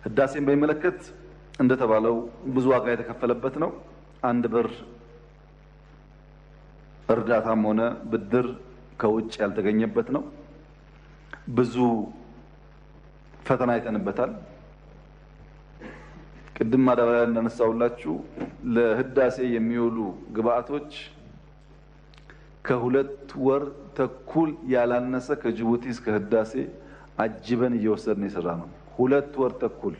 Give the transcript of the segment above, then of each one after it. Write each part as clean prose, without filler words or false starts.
ህዳሴን በሚመለከት እንደተባለው ብዙ ዋጋ የተከፈለበት ነው። አንድ ብር እርዳታም ሆነ ብድር ከውጭ ያልተገኘበት ነው። ብዙ ፈተና አይተንበታል። ቅድም ማዳበሪያ እንዳነሳውላችሁ ለህዳሴ የሚውሉ ግብአቶች ከሁለት ወር ተኩል ያላነሰ ከጅቡቲ እስከ ህዳሴ አጅበን እየወሰድን የሰራ ነው። 2 ወር ተኩል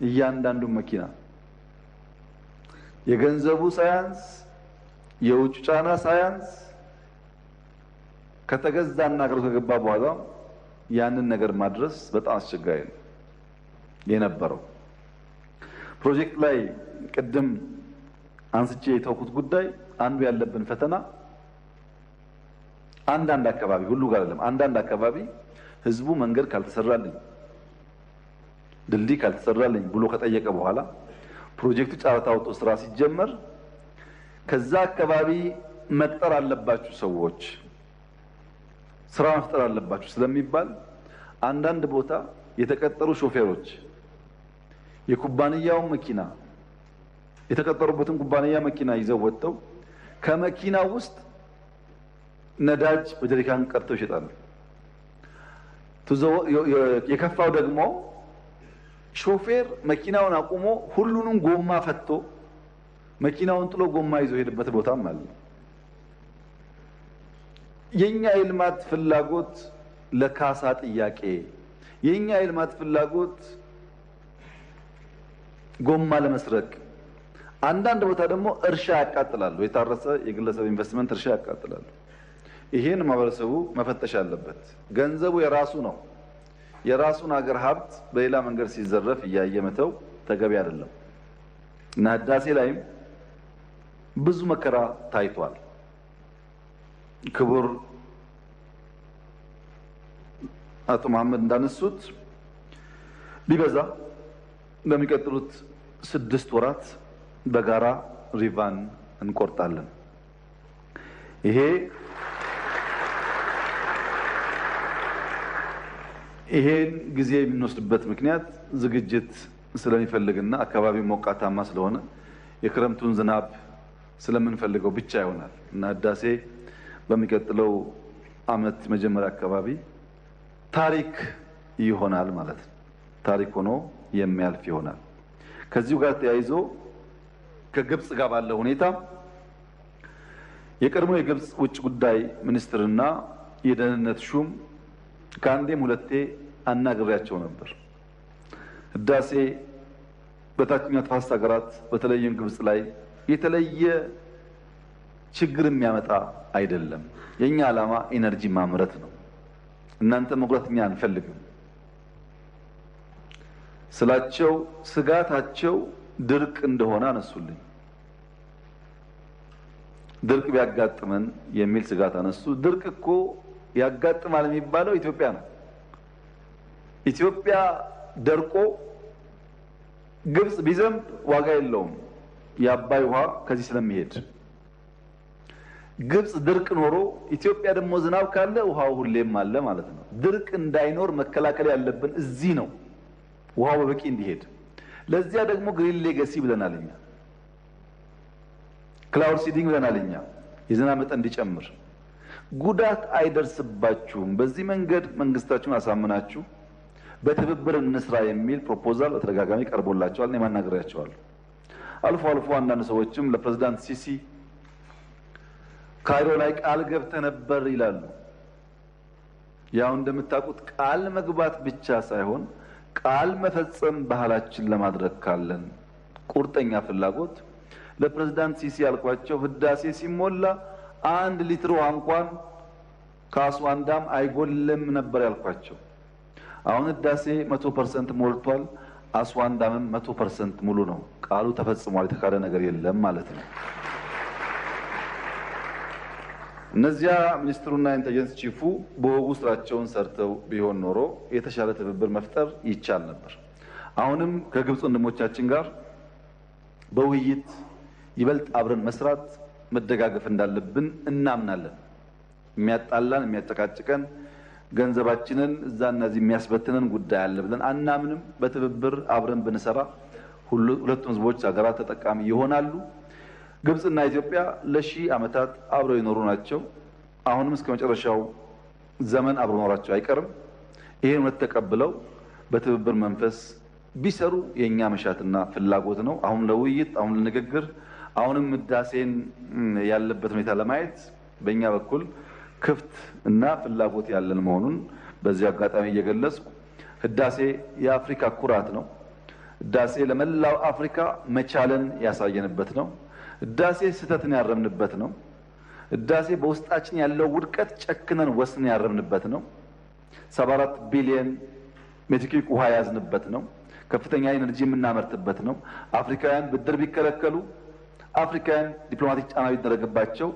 እያንዳንዱ መኪና የገንዘቡ ሳያንስ የውጭ ጫና ሳያንስ ከተገዛና አገር ከገባ በኋላ ያንን ነገር ማድረስ በጣም አስቸጋሪ ነው የነበረው። ፕሮጀክት ላይ ቅድም አንስቼ የተውኩት ጉዳይ አንዱ ያለብን ፈተና አንዳንድ አካባቢ ሁሉ ጋር አይደለም። አንዳንድ አካባቢ ህዝቡ መንገድ ካልተሰራልኝ ድልድይ ካልተሰራልኝ ብሎ ከጠየቀ በኋላ ፕሮጀክቱ ጨረታ ወጥቶ ስራ ሲጀመር ከዛ አካባቢ መቅጠር አለባችሁ ሰዎች ስራ መፍጠር አለባችሁ ስለሚባል አንዳንድ ቦታ የተቀጠሩ ሾፌሮች የኩባንያው መኪና የተቀጠሩበትን ኩባንያ መኪና ይዘው ወጥተው ከመኪና ውስጥ ነዳጅ በጀሪካን ቀርተው ይሸጣሉ። የከፋው ደግሞ ሾፌር መኪናውን አቁሞ ሁሉንም ጎማ ፈቶ መኪናውን ጥሎ ጎማ ይዞ ሄድበት ቦታም አለ። የኛ የልማት ፍላጎት ለካሳ ጥያቄ፣ የኛ የልማት ፍላጎት ጎማ ለመስረቅ፣ አንዳንድ ቦታ ደግሞ እርሻ ያቃጥላሉ። የታረሰ የግለሰብ ኢንቨስትመንት እርሻ ያቃጥላሉ። ይሄን ማህበረሰቡ መፈተሽ አለበት። ገንዘቡ የራሱ ነው። የራሱን ሀገር ሀብት በሌላ መንገድ ሲዘረፍ እያየ መተው ተገቢ አይደለም እና ህዳሴ ላይም ብዙ መከራ ታይቷል። ክቡር አቶ መሐመድ እንዳነሱት ቢበዛ በሚቀጥሉት 6 ወራት በጋራ ሪቫን እንቆርጣለን። ይሄን ጊዜ የምንወስድበት ምክንያት ዝግጅት ስለሚፈልግና አካባቢው ሞቃታማ ስለሆነ የክረምቱን ዝናብ ስለምንፈልገው ብቻ ይሆናል እና ህዳሴ በሚቀጥለው ዓመት መጀመሪያ አካባቢ ታሪክ ይሆናል ማለት ነው። ታሪክ ሆኖ የሚያልፍ ይሆናል። ከዚሁ ጋር ተያይዞ ከግብጽ ጋር ባለው ሁኔታ የቀድሞ የግብጽ ውጭ ጉዳይ ሚኒስትርና የደህንነት ሹም ከአንዴም ሁለቴ አናግሬያቸው ነበር። ህዳሴ በታችኛው ተፋሰስ ሀገራት በተለይም ግብጽ ላይ የተለየ ችግር የሚያመጣ አይደለም። የኛ ዓላማ ኢነርጂ ማምረት ነው። እናንተ መጉዳት እኛ አንፈልግም ስላቸው ስጋታቸው ድርቅ እንደሆነ አነሱልኝ። ድርቅ ቢያጋጥመን የሚል ስጋት አነሱ። ድርቅ እኮ ያጋጥማል የሚባለው ኢትዮጵያ ነው። ኢትዮጵያ ደርቆ ግብጽ ቢዘንብ ዋጋ የለውም የአባይ ውሃ ከዚህ ስለሚሄድ። ግብጽ ድርቅ ኖሮ ኢትዮጵያ ደግሞ ዝናብ ካለ ውሃው ሁሌም አለ ማለት ነው። ድርቅ እንዳይኖር መከላከል ያለብን እዚህ ነው፣ ውሃው በበቂ እንዲሄድ። ለዚያ ደግሞ ግሪን ሌጋሲ ብለናል እኛ፣ ክላውድ ሲዲንግ ብለናል እኛ፣ የዝናብ መጠን እንዲጨምር። ጉዳት አይደርስባችሁም፣ በዚህ መንገድ መንግስታችሁን አሳምናችሁ በትብብር እንስራ የሚል ፕሮፖዛል በተደጋጋሚ ቀርቦላቸዋል። እኔ ማናገራቸዋለሁ። አልፎ አልፎ አንዳንድ ሰዎችም ለፕሬዝዳንት ሲሲ ካይሮ ላይ ቃል ገብተ ነበር ይላሉ። ያው እንደምታውቁት ቃል መግባት ብቻ ሳይሆን ቃል መፈጸም ባህላችን ለማድረግ ካለን ቁርጠኛ ፍላጎት ለፕሬዝዳንት ሲሲ ያልኳቸው ህዳሴ ሲሞላ 1 ሊትር ውሃ እንኳን ከአስዋን ዳም አይጎልም ነበር ያልኳቸው። አሁን ህዳሴ 100% ሞልቷል። አስዋን ዳምም 100% ሙሉ ነው። ቃሉ ተፈጽሟል። የተካደ ነገር የለም ማለት ነው። እነዚያ ሚኒስትሩና ኢንተሊጀንስ ቺፉ በወጉ ስራቸውን ሰርተው ቢሆን ኖሮ የተሻለ ትብብር መፍጠር ይቻል ነበር። አሁንም ከግብጽ ወንድሞቻችን ጋር በውይይት ይበልጥ አብረን መስራት መደጋገፍ እንዳለብን እናምናለን። የሚያጣላን የሚያጨቃጭቀን ገንዘባችንን እዛና እዚህ የሚያስበትነን ጉዳይ አለ ብለን አናምንም። በትብብር አብረን ብንሰራ ሁለቱም ህዝቦች ሀገራት ተጠቃሚ ይሆናሉ። ግብጽና ኢትዮጵያ ለሺህ ዓመታት አብረው የኖሩ ናቸው። አሁንም እስከ መጨረሻው ዘመን አብረው ኖራቸው አይቀርም። ይሄን እውነት ተቀብለው በትብብር መንፈስ ቢሰሩ የኛ መሻትና ፍላጎት ነው። አሁን ለውይይት፣ አሁን ለንግግር፣ አሁንም ህዳሴን ያለበት ሁኔታ ለማየት በእኛ በኩል ክፍት እና ፍላጎት ያለን መሆኑን በዚህ አጋጣሚ እየገለጽኩ ህዳሴ የአፍሪካ ኩራት ነው። ህዳሴ ለመላው አፍሪካ መቻለን ያሳየንበት ነው። ህዳሴ ስህተትን ያረምንበት ነው። ህዳሴ በውስጣችን ያለው ውድቀት ጨክነን ወስነን ያረምንበት ነው። 74 ቢሊዮን ሜትር ኪዩብ ውሃ ያዝንበት ነው። ከፍተኛ ኢነርጂ የምናመርትበት ነው። አፍሪካውያን ብድር ቢከለከሉ፣ አፍሪካውያን ዲፕሎማቲክ ጫና ቢደረግባቸው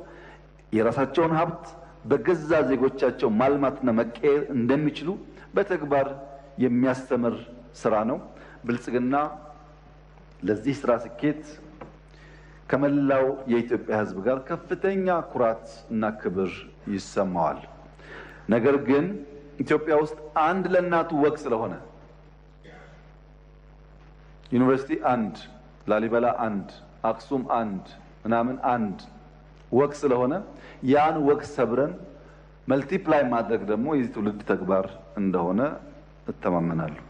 የራሳቸውን ሀብት በገዛ ዜጎቻቸው ማልማትና መቀየር እንደሚችሉ በተግባር የሚያስተምር ስራ ነው። ብልጽግና ለዚህ ስራ ስኬት ከመላው የኢትዮጵያ ህዝብ ጋር ከፍተኛ ኩራት እና ክብር ይሰማዋል። ነገር ግን ኢትዮጵያ ውስጥ አንድ ለእናቱ ወግ ስለሆነ ዩኒቨርሲቲ አንድ፣ ላሊበላ አንድ፣ አክሱም አንድ፣ ምናምን አንድ ወግ ስለሆነ ያን ወግ ሰብረን መልቲፕላይ ማድረግ ደግሞ የዚህ ትውልድ ተግባር እንደሆነ እተማመናለሁ።